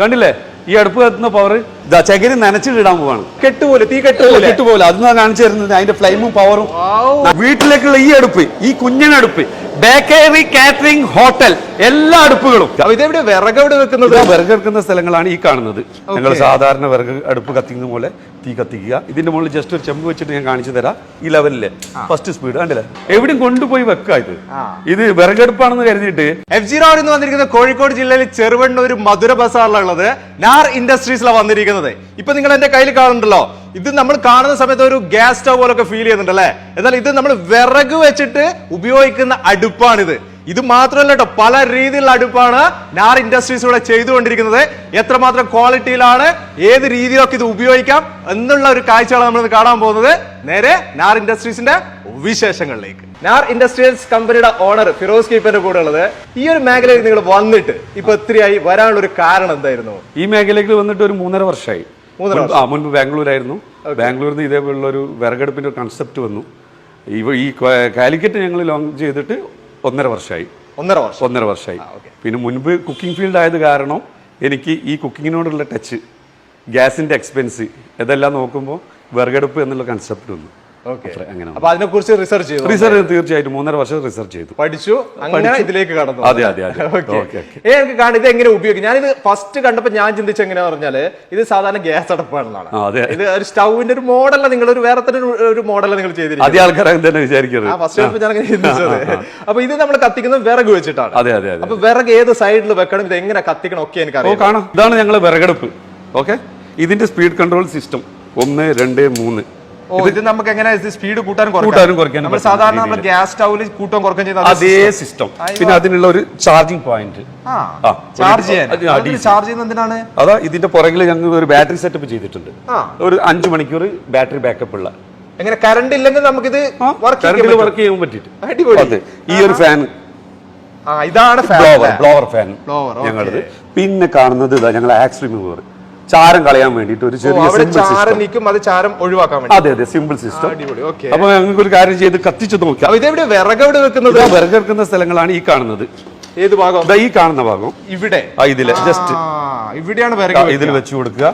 കണ്ടില്ലേ ഈ അടുപ്പ് കത്തുന്ന പവർ ചകിരി നനച്ചിടാൻ പോവാണ്. കെട്ടുപോലെ തീ കെട്ടുപോലെ അത് കാണിച്ചു തരുന്നത് അതിന്റെ ഫ്ലെയിമും പവറും. വീട്ടിലേക്കുള്ള ഈ അടുപ്പ്, ഈ കുഞ്ഞനടുപ്പ്, ബേക്കറി, കാറ്ററിംഗ്, ഹോട്ടൽ, എല്ലാ അടുപ്പുകളും. ഇതെവിടെ വിറക് എവിടെ വെക്കുന്നത്? വിറക് എടുക്കുന്ന സ്ഥലങ്ങളാണ് ഈ കാണുന്നത്. ഞങ്ങൾ സാധാരണ വിറക് അടുപ്പ് കത്തിക്കുന്ന പോലെ തീ കത്തിക്കുക. ഇതിന്റെ മുകളിൽ ജസ്റ്റ് ഒരു ചെമ്പ് വെച്ചിട്ട് ഞാൻ കാണിച്ചു തരാം. ഈ ലെവലിലെ ഫസ്റ്റ് സ്പീഡ് കണ്ടില്ലേ, എവിടെയും കൊണ്ടുപോയി വെക്കുക. ഇത് വിറകടുപ്പാണെന്ന് കരുതിയിട്ട് F0 എന്ന് വന്നിരിക്കുന്നത് കോഴിക്കോട് ജില്ലയിൽ ചെറുവണ്ണൂർ മധുര ബസാറിലുള്ളത് നാർ ഇൻഡസ്ട്രീസിലാണ് വന്നിരിക്കുന്നത്. ഇപ്പൊ നിങ്ങൾ എന്റെ കയ്യിൽ കാണുന്നുണ്ടല്ലോ, ഇത് നമ്മൾ കാണുന്ന സമയത്ത് ഒരു ഗ്യാസ് സ്റ്റവ് പോലൊക്കെ ഫീൽ ചെയ്യുന്നുണ്ട് അല്ലേ? എന്നാൽ ഇത് നമ്മൾ വിറക് വെച്ചിട്ട് ഉപയോഗിക്കുന്ന അടുപ്പാണിത്. ഇത് മാത്രമല്ല കേട്ടോ, പല രീതിയിലുള്ള അടുപ്പാണ് നാർ ഇൻഡസ്ട്രീസ് ഇവിടെ ചെയ്തുകൊണ്ടിരിക്കുന്നത്. എത്രമാത്രം ക്വാളിറ്റിയിലാണ്, ഏത് രീതിയിലൊക്കെ ഇത് ഉപയോഗിക്കാം എന്നുള്ള ഒരു കാഴ്ചകളാണ് നമ്മൾ കാണാൻ പോകുന്നത്. നേരെ നാർ ഇൻഡസ്ട്രീസിന്റെ വിശേഷങ്ങളിലേക്ക്. നാർ ഇൻഡസ്ട്രിയൽസ് കമ്പനിയുടെ ഓണർ ഫിറോസ് കീപ്പന്റെ കൂടെ ഉള്ളത്. ഈ ഒരു മേഖലയിൽ നിങ്ങൾ വന്നിട്ട് ഇപ്പൊ എത്രയായി, വരാനുള്ള ഒരു കാരണം എന്തായിരുന്നു? ഈ മേഖലയിൽ വന്നിട്ട് ഒരു 3.5 വർഷമായി. മുൻപ് ബാംഗ്ലൂരായിരുന്നു. ബാംഗ്ലൂരിൽ നിന്ന് ഇതേപോലുള്ള ഒരു വിറകടുപ്പിന്റെ ഒരു കൺസെപ്റ്റ് വന്നു. ഈ കാലിക്കറ്റ് ഞങ്ങൾ ലോഞ്ച് ചെയ്തിട്ട് 1.5 വർഷമായി. 1.5 വർഷമായി. പിന്നെ മുൻപ് കുക്കിംഗ് ഫീൽഡ് ആയത് കാരണം എനിക്ക് ഈ കുക്കിങ്ങിനോടുള്ള ടച്ച്, ഗ്യാസിന്റെ എക്സ്പെൻസ് ഇതെല്ലാം നോക്കുമ്പോൾ വിറകടുപ്പ് എന്നുള്ള കൺസെപ്റ്റ് വന്നു. അപ്പൊ അതിനെ കുറിച്ച് റിസർച്ച് ചെയ്തു? തീർച്ചയായിട്ടും 3.5 വർഷം റിസർച്ച് ചെയ്തു, പഠിച്ചു, അങ്ങനെ ഇതിലേക്ക് കടന്നു. അതെ. എനിക്ക് കാണാം ഇത് എങ്ങനെ ഉപയോഗിക്കും. ഞാനിത് ഫസ്റ്റ് കണ്ടപ്പോ ഞാൻ ചിന്തിച്ച എങ്ങനെയാ പറഞ്ഞാല്, ഇത് സാധാരണ ഗ്യാസ് അടുപ്പാണെന്നാണ്. ഇത് ഒരു സ്റ്റൗവിന്റെ ഒരു മോഡല, നിങ്ങൾ ഒരു വേറെ തന്നെ ഒരു മോഡല നിങ്ങൾ ചെയ്തിരിക്കുന്നത്. ഫസ്റ്റ് ഞാൻ അങ്ങനെ ചിന്തിച്ചത്. അപ്പൊ ഇത് നമ്മൾ കത്തിക്കുന്നത് വിറക് വെച്ചിട്ടാണ്. അപ്പൊ വിറക് ഏത് സൈഡിൽ വെക്കണം, ഇത് എങ്ങനെ കത്തിക്കണം ഒക്കെ എനിക്കറിയാം. ഇതാണ് ഞങ്ങൾ വിറകടുപ്പ്. ഓക്കെ, ഇതിന്റെ സ്പീഡ് കൺട്രോൾ സിസ്റ്റം 1, 2, 3. ഇത് നമുക്ക് എങ്ങനെ സ്പീഡ് കൂട്ടാനും കുറയ്ക്കാനും നമ്മൾ സാധാരണ നമ്മൾ ഗ്യാസ് സ്റ്റൗവിൽ കൂട്ടാൻ കുറയ്ക്കാൻ ചെയ്യുന്ന അതേ സിസ്റ്റം. പിന്നെ അതിനുള്ള ഒരു ചാർജിങ് പോയിന്റ്. ചാർജ് ചെയ്യുന്നത് എന്തിനാണ്? അതാ ഇതിന്റെ പുറകിൽ ഞങ്ങൾ ഒരു ബാറ്ററി സെറ്റപ്പ് ചെയ്തിട്ടുണ്ട്. ഒരു 5 മണിക്കൂർ ബാറ്ററി ബാക്കപ്പ് ഉള്ള. എങ്ങനെ കറണ്ട് ഇല്ലെങ്കിൽ നമുക്കിത് വർക്ക് ചെയ്യാൻ പറ്റിയിട്ട്. ഈ ഒരു ഫാൻ, ഇതാണ് ബ്ലോവർ ഫാൻ ഞങ്ങളത്. പിന്നെ കാണുന്നത് ഇതാ ഞങ്ങൾ ആക്സ് റിമൂവർ, ചാരം കളയാൻ വേണ്ടിട്ട് ഒരു ചെറിയ അതെ സിമ്പിൾ സിസ്റ്റം. അപ്പൊ ഞങ്ങൾക്ക് ഒരു കാര്യം ചെയ്ത് കത്തിച്ചു നോക്കാം. വിറക് വെക്കുന്ന സ്ഥലങ്ങളാണ് ഈ കാണുന്നത്. ഏത് ഭാഗം? ഈ കാണുന്ന ഭാഗം ഇവിടെ ഇതില് ജസ്റ്റ് ഇവിടെയാണ് ഇതിൽ വെച്ച് കൊടുക്കുക.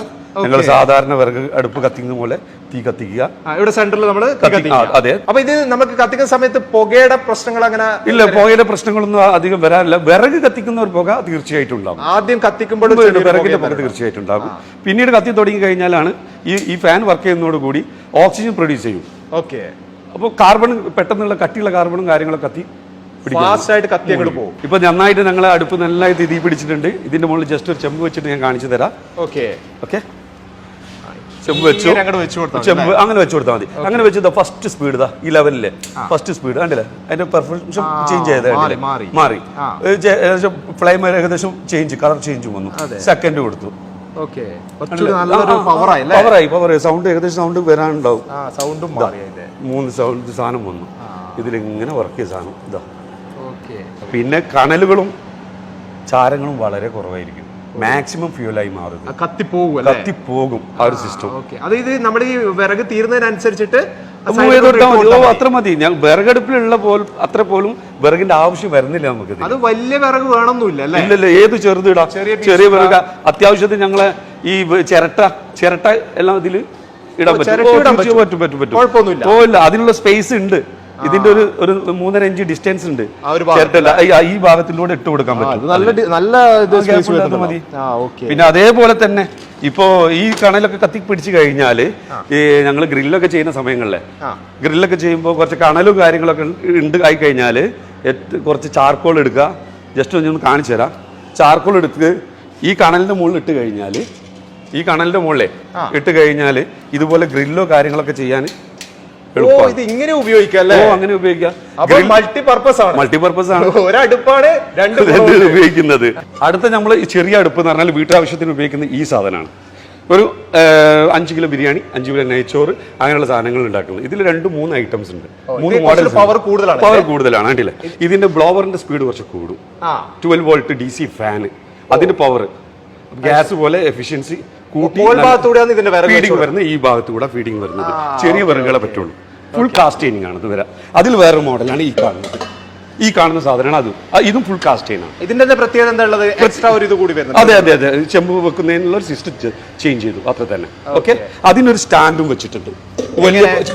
ഞങ്ങൾ സാധാരണ വിറക് അടുപ്പ് കത്തിക്കുന്ന പോലെ തീ കത്തിക്കുക. ഇവിടെ സെന്ററിൽ നമ്മൾ അതെ. അപ്പൊ ഇത് നമുക്ക് കത്തിക്കുന്ന സമയത്ത് പുകയുടെ പ്രശ്നങ്ങൾ അങ്ങനെ ഇല്ല, പുകയുടെ പ്രശ്നങ്ങളൊന്നും അധികം വരാറില്ല. വിറക് കത്തിക്കുന്ന ഒരു പുക തീർച്ചയായിട്ടും ഉണ്ടാകും. ആദ്യം കത്തിക്കുമ്പോൾ വിറകിന്റെ പുക തീർച്ചയായിട്ടും ഉണ്ടാകും. പിന്നീട് കത്തി തുടങ്ങി കഴിഞ്ഞാലാണ് ഈ ഫാൻ വർക്ക് ചെയ്യുന്നതോടുകൂടി ഓക്സിജൻ പ്രൊഡ്യൂസ് ചെയ്യും. ഓക്കെ. അപ്പോൾ കാർബൺ, പെട്ടെന്നുള്ള കട്ടിയുള്ള കാർബണും കാര്യങ്ങളൊക്കെ കത്തി പോകും. ഇപ്പൊ നന്നായിട്ട് ഞങ്ങളെ അടുപ്പ് നന്നായിട്ട് തീ പിടിച്ചിട്ടുണ്ട്. ഇതിന്റെ മുകളിൽ ജസ്റ്റ് ഒരു ചെമ്പ് വെച്ചിട്ട് ഞാൻ കാണിച്ചു തരാം. ഓക്കെ. ചെമ്പ് വെച്ചു, ചെമ്പ് അങ്ങനെ വെച്ചു കൊടുത്താൽ മതി. അങ്ങനെ വെച്ച് ഫസ്റ്റ് സ്പീഡ് ഈ ലെവലിലെ ഫസ്റ്റ് സ്പീഡ് കണ്ടില്ലേ, അതിന്റെ പെർഫെക്ഷൻ ചേഞ്ച് ചെയ്ത് മാറി. ഫ്ലെയിം ഏകദേശം ചേഞ്ച്, കളർ ചേഞ്ച് വന്നു. സെക്കൻഡ് കൊടുത്തു. പവറായി. സൗണ്ട് ഏകദേശം സൗണ്ട് വരാനുണ്ടാവും. 3 സൗണ്ട് സാധനം വന്നു. ഇതിലിങ്ങനെ വർക്ക് ചെയ്ത സാധനം ഇതാ. പിന്നെ കണലുകളും ചാരങ്ങളും വളരെ കുറവായിരിക്കും. മാക്സിമം ഫ്യൂലായി മാറും, കത്തിപ്പോകും ആ ഒരു സിസ്റ്റം. ഇത് നമ്മുടെ ഈ വിറക് തീരുന്നതിനനുസരിച്ചിട്ട് അത്ര മതി. ഞാൻ വിറകടുപ്പിലുള്ള അത്ര പോലും വിറകിന്റെ ആവശ്യം വരുന്നില്ല നമുക്ക്. അത് വലിയ വിറക് വേണമെന്നില്ല. ഇല്ലല്ല, ഏത് ചെറുതിടാം. ചെറിയ വിറക് അത്യാവശ്യത്തിന് ഞങ്ങളെ ഈ ചിരട്ട എല്ലാം ഇതിൽ ഇടാൻ പറ്റും. കുഴപ്പമില്ല, അതിനുള്ള സ്പേസ് ഉണ്ട്. ഇതിന്റെ ഒരു 3.5 ഇഞ്ച് ഡിസ്റ്റൻസ് ഉണ്ട്. ഈ ഭാഗത്തിലൂടെ ഇട്ട് കൊടുക്കാൻ പറ്റും. മതി. പിന്നെ അതേപോലെ തന്നെ ഇപ്പോ ഈ കണലൊക്കെ കത്തി പിടിച്ചു കഴിഞ്ഞാല് ഞങ്ങൾ ഗ്രില്ലൊക്കെ ചെയ്യുന്ന സമയങ്ങളിലെ ഗ്രില്ലൊക്കെ ചെയ്യുമ്പോൾ കുറച്ച് കണലും കാര്യങ്ങളൊക്കെ ആയി കഴിഞ്ഞാല് കുറച്ച് ചാർക്കോൾ എടുക്കുക. ജസ്റ്റ് ഒന്ന് കാണിച്ചു തരാം. ചാർക്കോൾ എടുത്ത് ഈ കണലിന്റെ മുകളിൽ ഇട്ട് കഴിഞ്ഞാല്, ഈ കണലിന്റെ മുകളിലെ ഇട്ട് കഴിഞ്ഞാല് ഇതുപോലെ ഗ്രില്ലോ കാര്യങ്ങളൊക്കെ ചെയ്യാൻ ഇങ്ങനെ ഉപയോഗിക്കാം. അങ്ങനെ ഉപയോഗിക്കാം. മൾട്ടിപർപ്പസ് ആണ്. ഒരടുപ്പാണ് രണ്ട് ഉപയോഗിക്കുന്നത്. അടുത്ത നമ്മൾ ചെറിയ അടുപ്പ് എന്ന് പറഞ്ഞാൽ വീട്ടാവശ്യത്തിന് ഉപയോഗിക്കുന്ന ഈ സാധനമാണ്. ഒരു 5 കിലോ ബിരിയാണി, 5 കിലോ നെയ്ച്ചോറ്, അങ്ങനെയുള്ള സാധനങ്ങൾ ഉണ്ടാക്കുന്നത്. ഇതിൽ 2-3 ഐറ്റംസ് ഉണ്ട്. 3 മോഡൽസ്. പവർ കൂടുതലാണ്. കണ്ടില്ലേ, ഇതിന്റെ ബ്ലോവറിന്റെ സ്പീഡ് കുറച്ച് കൂടും. 12 വോൾട്ട് DC ഫാൻ, അതിന്റെ പവർ ഗ്യാസ് പോലെ എഫിഷ്യൻസി കൂട്ടി ഫീഡിംഗ് വരുന്നത്. ഈ ഭാഗത്തുകൂടെ ഫീഡിംഗ് വരുന്നത് ചെറിയ വിറകുകളെ പറ്റുള്ളൂ. ഫുൾ കാസ്റ്റൈനിങ് ആണ് ഇത് വരാം. അതിൽ വേറെ മോഡലാണ് ഈ കാണുന്നത്. ഈ കാണുന്ന സാധനമാണ് അതും ഇതും ഫുൾ കാസ്റ്റ് ചെയ്യുന്നതാണ്. ഇതിന്റെ പ്രത്യേകത എന്താ ഉള്ളത്? എക്സ്ട്രാ ഒരു ഇത് കൂടി വരുന്നത്. അതെ അതെ അതെ, ചെമ്പ് വെക്കുന്നതിനുള്ള ഒരു സിസ്റ്റം ചേഞ്ച് ചെയ്തു അത്ര തന്നെ. ഓക്കെ, അതിനൊരു സ്റ്റാൻഡും വെച്ചിട്ടുണ്ട്.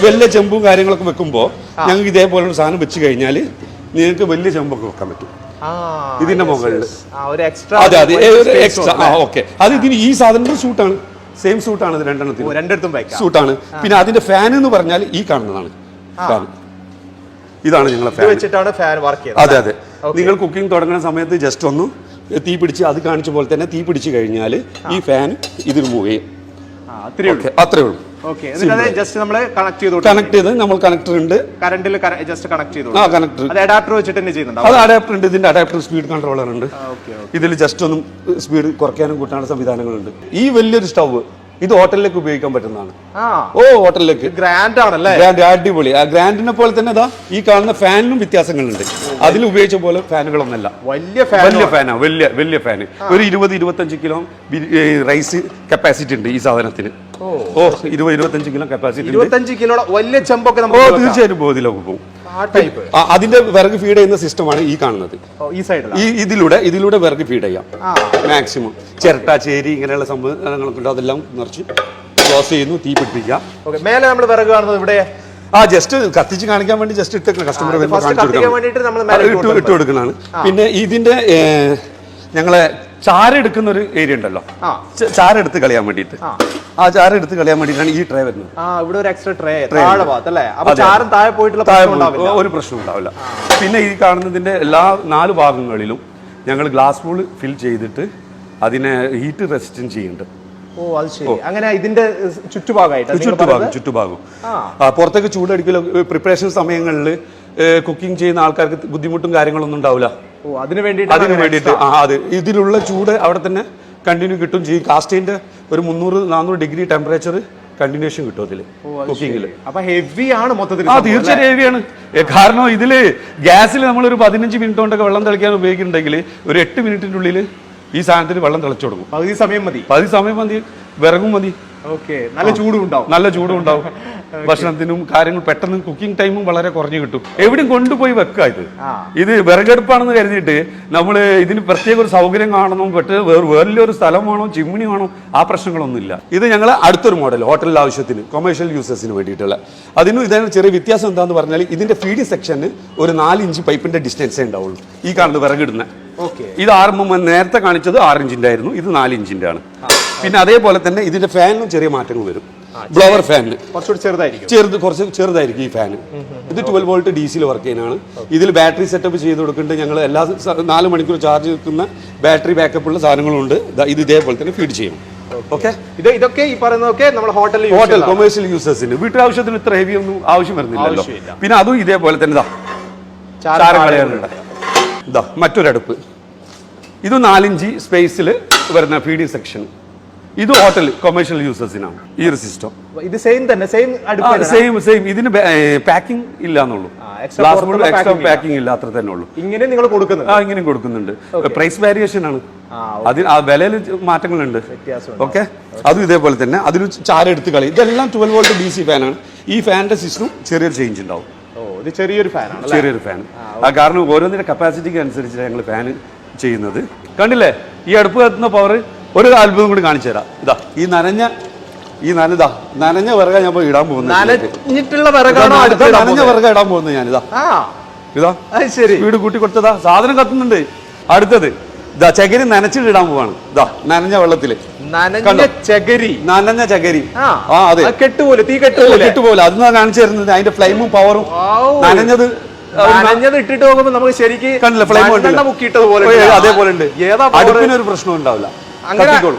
വലിയ ചെമ്പും കാര്യങ്ങളൊക്കെ വെക്കുമ്പോൾ ഞങ്ങൾക്ക് ഇതേപോലെ ഒരു സാധനം വെച്ച് കഴിഞ്ഞാൽ നിങ്ങൾക്ക് വലിയ ചെമ്പൊക്കെ വെക്കാൻ പറ്റും ഇതിന്റെ മുകളിൽ. അതെ അതെ, എക്സ്ട്രാ. ഓക്കെ, അത് ഇതിന് ഈ സാധനത്തിന് സൂട്ടാണ്, സെയിം സൂട്ടാണ് ഇത് രണ്ടെണ്ണത്തിനും സൂട്ടാണ്. പിന്നെ അതിന്റെ ഫാൻ എന്ന് പറഞ്ഞാൽ ഈ കാണുന്നതാണ് ഫാൻ. ഇതാണ് ഞങ്ങളെ ഫാൻ വെച്ചിട്ടാണ് ഫാൻ വർക്ക് ചെയ്യുന്നത്. അതെ അതെ, നിങ്ങൾ കുക്കിംഗ് തുടങ്ങുന്ന സമയത്ത് ജസ്റ്റ് ഒന്ന് തീ പിടിച്ച് അത് കാണിച്ച പോലെ തന്നെ തീ പിടിച്ച് കഴിഞ്ഞാൽ ഈ ഫാൻ ഇതിന് മൂവ് ചെയ്യും. അത്രേ ഉള്ളൂ. കണക്ട് ചെയ്ത് നമ്മൾ കണക്ടർ ഉണ്ട്, കറണ്ടിൽ ജസ്റ്റ് കണക്ട് ചെയ്തു. അത് അഡാപ്റ്റർ വെച്ചിട്ട് തന്നെ ചെയ്യുന്നുണ്ട്. അത് അഡാപ്റ്റർ ഉണ്ട്, ഇതിന്റെ അഡാപ്റ്റർ സ്പീഡ് കൺട്രോളർ ഉണ്ട്. ഇതിൽ ജസ്റ്റ് ഒന്നും സ്പീഡ് കുറയ്ക്കാനും കൂട്ടാനും സംവിധാനങ്ങളുണ്ട്. ഈ വലിയൊരു സ്റ്റവ് ഇത് ഹോട്ടലിലേക്ക് ഉപയോഗിക്കാൻ പറ്റുന്നതാണ്. ഹോട്ടലിലേക്ക് ഗ്രാൻഡ് ആണല്ലേ? ഗ്രാൻഡ്, അടിപൊളി. ആ ഗ്രാൻഡിനെ പോലെ തന്നെ ഇതാ ഈ കാണുന്ന ഫാനിനും വ്യത്യാസങ്ങളുണ്ട്. അതിൽ ഉപയോഗിച്ച പോലെ ഫാനുകളൊന്നല്ല, വലിയ ഫാനാണ്. വലിയ ഫാന് ഒരു 20-25 കിലോ റൈസ് കപ്പാസിറ്റി ഉണ്ട് ഈ സാധനത്തിന്. 20-25 കിലോ കപ്പാസിറ്റി. 25 കിലോ വലിയ ചെമ്പൊക്കെ തീർച്ചയായിട്ടും ബോധിയിലൊക്കെ പോകും. അതിന്റെ വിറക് ഫീഡ് ചെയ്യുന്ന സിസ്റ്റമാണ് ഈ കാണുന്നത്. ഇതിലൂടെ വിറക് ഫീഡ് ചെയ്യാം മാക്സിമം. ചിരട്ട, ചേരി ഇങ്ങനെയുള്ള സംഭവങ്ങളൊക്കെ ഉണ്ട്, അതെല്ലാം നിറച്ച് ക്ലോസ് ചെയ്യുന്നു, തീ പിടിപ്പിക്കുക. മേലെ നമ്മൾ വിറക് കാണുന്നത് ഇവിടെ ജസ്റ്റ് കത്തിച്ച് കാണിക്കാൻ വേണ്ടി ജസ്റ്റ് ഇട്ട് കസ്റ്റമർ ഇട്ട് കൊടുക്കുന്നതാണ്. പിന്നെ ഇതിന്റെ ഞങ്ങളെ ചാരെടുക്കുന്ന ഒരു ഏരിയ ഉണ്ടല്ലോ, ചാരെടുത്ത് കളയാൻ വേണ്ടിയിട്ട്, ആ ചാരെടുത്ത് കളയാൻ വേണ്ടിയിട്ടാണ് ഈ ട്രേ വരുന്നത്. ഇവിടെ ഒരു എക്സ്ട്രാ ട്രേ ഒരു പ്രശ്നം ഉണ്ടാവില്ല. പിന്നെ ഈ കാണുന്നതിന്റെ എല്ലാ 4 ഭാഗങ്ങളിലും ഞങ്ങൾ ഗ്ലാസ് വൂൾ ഫിൽ ചെയ്തിട്ട് അതിനെ ഹീറ്റ് റെസിസ്റ്റൻസ് ചെയ്യുന്നുണ്ട്. അങ്ങനെ ഇതിന്റെ ചുറ്റുഭാഗം പുറത്തേക്ക് ചൂടടിക്കലോ പ്രിപ്പറേഷൻ സമയങ്ങളിൽ കുക്കിംഗ് ചെയ്യുന്ന ആൾക്കാർക്ക് ബുദ്ധിമുട്ടും കാര്യങ്ങളൊന്നും ഉണ്ടാവില്ല. അതിന് വേണ്ടിയിട്ട് അതെ, ഇതിലുള്ള ചൂട് അവിടെ തന്നെ കണ്ടിന്യൂ കിട്ടും ചെയ്യും. കാസ്റ്റിന്റെ ഒരു 300-400 ഡിഗ്രി ടെമ്പറേച്ചർ കണ്ടിന്യൂഷൻ കിട്ടും അതില് കുക്കിങ്ങിൽ. തീർച്ചയായും ഹെവിയാണ്. കാരണം ഇതില് ഗ്യാസിൽ നമ്മൾ ഒരു 15 മിനിറ്റ് കൊണ്ടൊക്കെ വെള്ളം തിളയ്ക്കാൻ ഉപയോഗിക്കുന്നുണ്ടെങ്കിൽ ഒരു 8 മിനിറ്റിന്റെ ഉള്ളിൽ ഈ സാധനത്തിന് വെള്ളം തിളച്ചു കൊടുക്കും. പകുതി സമയം മതി, വിറകും മതി. നല്ല ചൂടും ഉണ്ടാവും. ഭക്ഷണത്തിനും കാര്യങ്ങൾ പെട്ടെന്ന് കുക്കിംഗ് ടൈമും വളരെ കുറഞ്ഞു കിട്ടും. എവിടെയും കൊണ്ടുപോയി വെക്കുക. ഇത് വിറകെടുപ്പാണെന്ന് കരുതിയിട്ട് നമ്മൾ ഇതിന് പ്രത്യേക ഒരു സൗകര്യം കാണണം, വേറൊരു സ്ഥലം വേണം, ചിമ്മിണി വേണം, ആ പ്രശ്നങ്ങളൊന്നുമില്ല. ഇത് ഞങ്ങൾ അടുത്തൊരു മോഡൽ ഹോട്ടലിൽ ആവശ്യത്തിന് കൊമേഴ്ഷ്യൽ യൂസേഴ്സിന് വേണ്ടിയിട്ടുള്ള. അതിനും ഇതിന് ചെറിയ വ്യത്യാസം എന്താന്ന് പറഞ്ഞാൽ ഇതിന്റെ ഫീഡിംഗ് സെക്ഷന് ഒരു 4 ഇഞ്ച് പൈപ്പിന്റെ ഡിസ്റ്റൻസേ ഉണ്ടാവുള്ളൂ. ഈ കാണുന്നത് വിറകിടുന്ന ഇത് നേരത്തെ കാണിച്ചത് 6 ഇഞ്ചിന്റെ ആയിരുന്നു, ഇത് 4 ഇഞ്ചിന്റെ ആണ്. പിന്നെ അതേപോലെ തന്നെ ഇതിന്റെ ഫാനിനും ചെറിയ മാറ്റങ്ങൾ വരും. ബ്ലോവർ ഫാനിന് കുറച്ച് ചെറുതായിരിക്കും ഈ ഫാന്. ഇത് 12 വോൾട്ട് DC വർക്ക് ചെയ്യാനാണ്. ഇതിൽ ബാറ്ററി സെറ്റപ്പ് ചെയ്ത് കൊടുക്കുന്നുണ്ട് ഞങ്ങൾ. എല്ലാ 4 മണിക്കൂർ ചാർജ് നിൽക്കുന്ന ബാറ്ററി ബാക്കപ്പ് ഉള്ള സാധനങ്ങളുണ്ട്. ഇത് ഇതേപോലെ തന്നെ ഫീഡ് ചെയ്യും. ഇതൊക്കെ ഈ പറയുന്നതൊക്കെ നമ്മൾ ഹോട്ടൽ കൊമേഴ്ഷ്യൽ യൂസേഴ്സിന് വീട്ടാവശ്യത്തിന് ഇത്ര ഹെവി ഒന്നും ആവശ്യം വരുന്നില്ലല്ലോ. പിന്നെ അതും ഇതേപോലെ തന്നെ ചാരം കളയാനുണ്ട്. മറ്റൊരടുപ്പ്, ഇത് 4 ഇഞ്ച് സ്പേസിൽ വരുന്ന ഫീഡിംഗ് സെക്ഷൻ. ഇത് ഹോട്ടൽ കൊമേഴ്ഷ്യൽ യൂസേഴ്സിനാണ് ഈ ഒരു സിസ്റ്റം. ഇത് സെയിം. ഇതിന് പാക്കിംഗ് ഇല്ല എന്നുള്ളൂ, എക്സ്ട്രാ പാക്കിംഗ് ഇല്ല, അത്ര തന്നെ ഉള്ളൂ. ഇങ്ങനെ നിങ്ങൾ കൊടുക്കുന്നുണ്ട്. പ്രൈസ് വേരിയേഷൻ ആണ്, അതിന് ആ വിലയിൽ മാറ്റങ്ങളുണ്ട്. ഓക്കെ, അതും ഇതേപോലെ തന്നെ. അതിന് ചാരെടുത്ത് കളി. ഇതെല്ലാം 12 വോൾട്ട് DC ഫാനാണ്. ഈ ഫാനിന്റെ സിസ്റ്റം ചെറിയൊരു ചേഞ്ച് ഉണ്ടാവും. ചെറിയൊരു ഫാൻ. കാരണം ഓരോന്നിന്റെ കപ്പാസിറ്റിക്ക് അനുസരിച്ച് ഞങ്ങൾ ഫാൻ ചെയ്യുന്നത്. കണ്ടില്ലേ ഈ അടുപ്പ് കത്തുന്ന പവർ? ഒരു അത്ഭുതം കൂടി കാണിച്ചു തരാം. ഈ നനഞ്ഞ വിറക ഞാൻ പോയി ഇടാൻ പോകുന്നത്. നനഞ്ഞ വിറക ഇടാൻ പോകുന്നത് ഞാനിതാ. സ്പീഡ് കൂട്ടി കൊടുത്തതാ, സാധനം കത്തുന്നുണ്ട്. അടുത്തത് ചകിരി നനച്ചിട്ട് ഇടാൻ പോവാണ്. നനഞ്ഞ വെള്ളത്തില് നനഞ്ഞ ചകിരി. അതെ, കെട്ടുപോലെ അത് കാണിച്ചു തരുന്നത്. അതിന്റെ ഫ്ലെയിമും പവറും നനഞ്ഞത് ഇട്ടിട്ട് പോകുമ്പോ നമുക്ക് ശരിക്കും കണ്ടില്ല, ഫ്ലെയിം അതേപോലെ ഉണ്ട്. അടുപ്പിനൊരു പ്രശ്നം ഉണ്ടാവില്ല.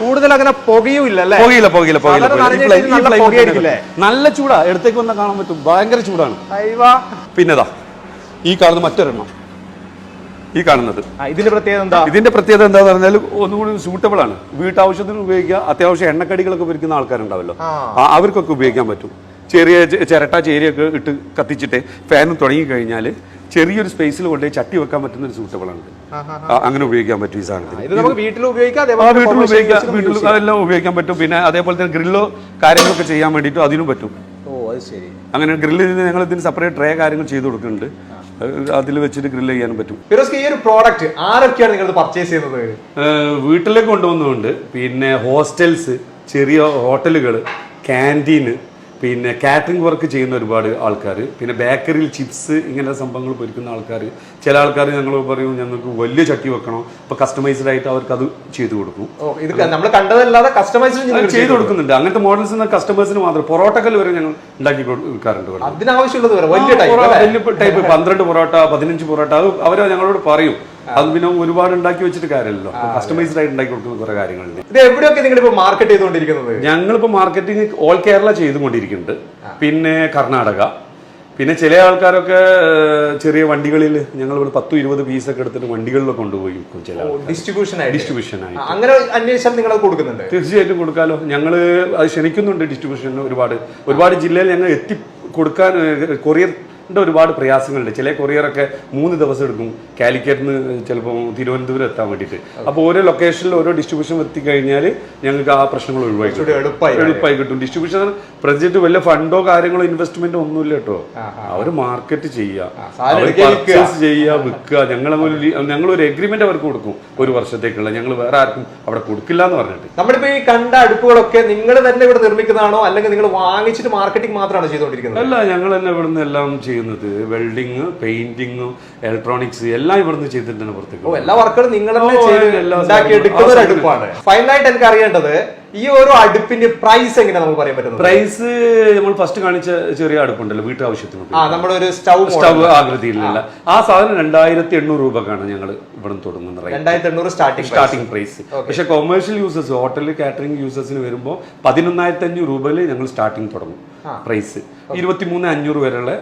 കൂടുതൽ അങ്ങനെ പുകയില്ല. നല്ല ചൂടാ, എടുത്തേക്ക് വന്നാൽ കാണാൻ പറ്റും. ഭയങ്കര ചൂടാണ്. പിന്നെതാ ഈ കാണുന്ന മറ്റൊരെണ്ണം, ഈ കാണുന്നത്. ഇതിന്റെ പ്രത്യേകത എന്താന്ന് പറഞ്ഞാൽ ഒന്നുകൂടി സൂട്ടബിൾ ആണ്. വീട്ടാവശ്യത്തിന് ഉപയോഗിക്കുക. അത്യാവശ്യം എണ്ണക്കടികളൊക്കെ പൊരിക്കുന്ന ആൾക്കാരുണ്ടാവല്ലോ, അവർക്കൊക്കെ ഉപയോഗിക്കാൻ പറ്റും. ചെറിയ ചിരട്ട ചേരിയൊക്കെ ഇട്ട് കത്തിച്ചിട്ട് ഫാനും തുടങ്ങി കഴിഞ്ഞാൽ ചെറിയൊരു സ്പേസിൽ കൊണ്ടുപോയി ചട്ടി വെക്കാൻ പറ്റുന്ന ഒരു സൂട്ടബിൾ ആണ്. അങ്ങനെ ഉപയോഗിക്കാൻ പറ്റും ഈ സാധനത്തിന്. വീട്ടിൽ അതെല്ലാം ഉപയോഗിക്കാൻ പറ്റും. പിന്നെ അതേപോലെ തന്നെ ഗ്രില്ലോ കാര്യങ്ങളൊക്കെ ചെയ്യാൻ വേണ്ടിയിട്ടും അതിനും പറ്റും. അങ്ങനെ ഗ്രില്ലിൽ ഞങ്ങൾ ഇതിന് സെപ്പറേറ്റ് ട്രേ കാര്യങ്ങൾ ചെയ്ത് കൊടുക്കുന്നുണ്ട്. അതിൽ വെച്ചിട്ട് ഗ്രില്ല് ചെയ്യാനും പറ്റും. ഫിറോസ്ക്ക്, ഈ ഒരു പ്രോഡക്റ്റ് ആരൊക്കെയാണ് നിങ്ങൾ പർച്ചേസ് ചെയ്യുന്നത്? വീട്ടിലേക്ക് കൊണ്ടുപോകുന്നുണ്ട്, പിന്നെ ഹോസ്റ്റൽസ്, ചെറിയ ഹോട്ടലുകൾ, ക്യാൻറ്റീന്, പിന്നെ കാറ്ററിംഗ് വർക്ക് ചെയ്യുന്ന ഒരുപാട് ആൾക്കാർ, പിന്നെ ബേക്കറിയിൽ ചിപ്സ് ഇങ്ങനെ സംഭവങ്ങൾ പൊരിക്കുന്ന ആൾക്കാർ. ചില ആൾക്കാർ ഞങ്ങൾ പറയും ഞങ്ങൾക്ക് വലിയ ചട്ടി വെക്കണം, ഇപ്പൊ കസ്റ്റമൈസ്ഡ് ആയിട്ട് അവർക്ക് അത് ചെയ്തു കൊടുക്കും. ഇത് നമ്മൾ കണ്ടതല്ലാതെ കസ്റ്റമൈസ്ഡ് ചെയ്തു കൊടുക്കുന്നുണ്ട്. അങ്ങനത്തെ മോഡൽസ് കസ്റ്റമേഴ്സിന് മാത്രം. പൊറോട്ടക്കൽ വരെ ഞങ്ങൾ ഉണ്ടാക്കി കൊടുക്കാറുണ്ട്. അതിനാവശ്യമുള്ളത് വലിയ ടൈപ്പ് 12 പൊറോട്ട, 15 പൊറോട്ട, അത് അവരെ ഞങ്ങളോട് പറയും. അത് പിന്നെ ഒരുപാട് ഉണ്ടാക്കി വെച്ചിട്ട് കാര്യമല്ലോ, കസ്റ്റമൈസ്ഡ് ആയിട്ട് ഉണ്ടാക്കി കൊടുക്കുന്ന കുറെ കാര്യങ്ങളുണ്ട്. ഇത് എവിടെയൊക്കെ നിങ്ങൾ ഇപ്പൊ മാർക്കറ്റ് ചെയ്തുകൊണ്ടിരിക്കുന്നത്? ഞങ്ങളിപ്പോ മാർക്കറ്റിംഗ് ഓൾ കേരള ചെയ്തുകൊണ്ടിരിക്കുന്നുണ്ട്, പിന്നെ കർണാടക, പിന്നെ ചില ആൾക്കാരൊക്കെ ചെറിയ വണ്ടികളിൽ ഞങ്ങൾ ഇവിടെ 10-20 പീസൊക്കെ എടുത്തിട്ട് വണ്ടികളിലൊക്കെ കൊണ്ടുപോയി ചില ഡിസ്ട്രിബ്യൂഷനായി. അങ്ങനെ അന്വേഷിച്ചാൽ നിങ്ങൾ കൊടുക്കുന്നുണ്ട്? തീർച്ചയായിട്ടും കൊടുക്കാലോ. ഞങ്ങൾ അത് ക്ഷണിക്കുന്നുണ്ട് ഡിസ്ട്രിബ്യൂഷന്. ഒരുപാട് ജില്ലയിൽ ഞങ്ങൾ എത്തി കൊടുക്കാൻ കൊറിയർ ഒരുപാട് പ്രയാസങ്ങളുണ്ട്. ചില കൊറിയറൊക്കെ 3 ദിവസം എടുക്കും കാലിക്കറ്റിൽ നിന്ന് ചിലപ്പോൾ തിരുവനന്തപുരം എത്താൻ വേണ്ടിയിട്ട്. അപ്പോൾ ഓരോ ലൊക്കേഷനിൽ ഓരോ ഡിസ്ട്രിബ്യൂഷൻ എത്തിക്കഴിഞ്ഞാൽ ഞങ്ങൾക്ക് ആ പ്രശ്നങ്ങൾ എളുപ്പമായി കിട്ടും. ഡിസ്ട്രിബ്യൂഷൻ പ്രത്യേകിച്ച് വലിയ ഫണ്ടോ കാര്യങ്ങളോ ഇൻവെസ്റ്റ്മെന്റോ ഒന്നുമില്ല കേട്ടോ. അവർ മാർക്കറ്റ് ചെയ്യുക, പർച്ചേസ് ചെയ്യുക, വിൽക്കുക. ഞങ്ങളൊരു എഗ്രിമെന്റ് അവർക്ക് കൊടുക്കും 1 വർഷത്തേക്കുള്ള. ഞങ്ങൾ വേറെ ആർക്കും അവിടെ കൊടുക്കില്ല എന്ന് പറഞ്ഞിട്ട്. നമ്മളിപ്പോ ഈ കണ്ട അടുപ്പുകളൊക്കെ നിങ്ങൾ തന്നെ ഇവിടെ നിർമ്മിക്കുന്നതാണോ, അല്ലെങ്കിൽ നിങ്ങൾ വാങ്ങിച്ചിട്ട് മാർക്കറ്റിംഗ് മാത്രമാണോ ചെയ്തുകൊണ്ടിരിക്കുന്നത്? അല്ല, ഞങ്ങൾ തന്നെ ഇവിടുന്ന് എല്ലാം ചെയ്യുന്നത്. വെൽഡിങ്, പെയിന്റിങ്, ഇലക്ട്രോണിക്സ് എല്ലാം ഇവിടുന്ന് ചെയ്തിട്ടാണ് പുറത്തേക്ക്. എല്ലാ വർക്കുകളും നിങ്ങൾ അടുപ്പാണ്. ഫൈനലായിട്ട് എനിക്ക് അറിയേണ്ടത് ഈ ഓരോ അടുപ്പിന്റെ പ്രൈസ് എങ്ങനെ നമുക്ക് പറയാൻ പറ്റുന്നത്? പ്രൈസ് നമ്മൾ ഫസ്റ്റ് കാണിച്ച ചെറിയ അടുപ്പുണ്ടല്ലോ വീട്ടാവശ്യത്തിന്, നമ്മുടെ ഒരു സ്റ്റവ് ആകൃതിയിലുള്ള ആ സാധനം 2800 രൂപക്കാണ് ഞങ്ങൾ ഇവിടെ തുടങ്ങുന്നത്. 2800 സ്റ്റാർട്ടിംഗ് പ്രൈസ്. പക്ഷെ കൊമേഴ്ഷ്യൽ യൂസേഴ്സ്, ഹോട്ടൽ കാറ്ററിംഗ് യൂസേഴ്സിന് വരുമ്പോൾ 11,500 രൂപയിൽ ഞങ്ങൾ സ്റ്റാർട്ടിംഗ് തുടങ്ങും പ്രൈസ്. 23,500 വരെയുള്ള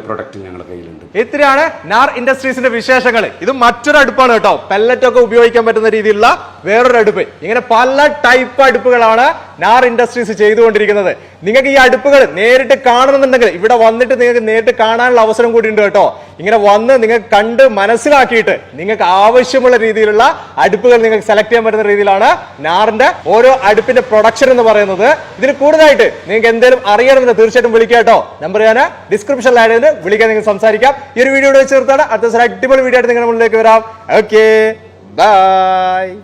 പ്രൊഡക്റ്റ് ഞങ്ങളുടെ കയ്യിലുണ്ട്. ഇത്രയാണ് നാർ ഇൻഡസ്ട്രീസിന്റെ വിശേഷങ്ങൾ. ഇത് മറ്റൊരു അടുപ്പാണ് കേട്ടോ, പെല്ലറ്റ് ഒക്കെ ഉപയോഗിക്കാൻ പറ്റുന്ന രീതിയിലുള്ള വേറൊരു അടുപ്പ്. ഇങ്ങനെ പല ടൈപ്പ് അടുപ്പുകളാണ് നാർ ഇൻഡസ്ട്രീസ് ചെയ്തുകൊണ്ടിരിക്കുന്നത്. നിങ്ങൾക്ക് ഈ അടുപ്പുകൾ നേരിട്ട് കാണണമെന്നുണ്ടെങ്കിൽ ഇവിടെ വന്നിട്ട് നിങ്ങൾക്ക് നേരിട്ട് കാണാനുള്ള അവസരം കൂടി ഉണ്ട് കേട്ടോ. ഇങ്ങനെ വന്ന് നിങ്ങൾക്ക് കണ്ട് മനസ്സിലാക്കിയിട്ട് നിങ്ങൾക്ക് ആവശ്യമുള്ള രീതിയിലുള്ള അടുപ്പുകൾ നിങ്ങൾക്ക് സെലക്ട് ചെയ്യാൻ പറ്റുന്ന രീതിയിലാണ് നാറിന്റെ ഓരോ അടുപ്പിന്റെ പ്രൊഡക്ഷൻ എന്ന് പറയുന്നത്. ഇതിന് കൂടുതലായിട്ട് നിങ്ങൾക്ക് എന്തെങ്കിലും അറിയണമെന്ന് തീർച്ചയായിട്ടും വിളിക്കാം കേട്ടോ. നമ്പർ ഞാൻ ഡിസ്ക്രിപ്ഷനിൽ ആഡ് ചെയ്ത് വിളിക്കാൻ നിങ്ങൾക്ക് സംസാരിക്കാം. ഈ ഒരു വീഡിയോ വെച്ച് തീർത്താണ്. അടുത്ത ദിവസം അടിപൊളി വീഡിയോ ആയിട്ട് നിങ്ങളുടെ മുന്നിലേക്ക് വരാം. Okay, by.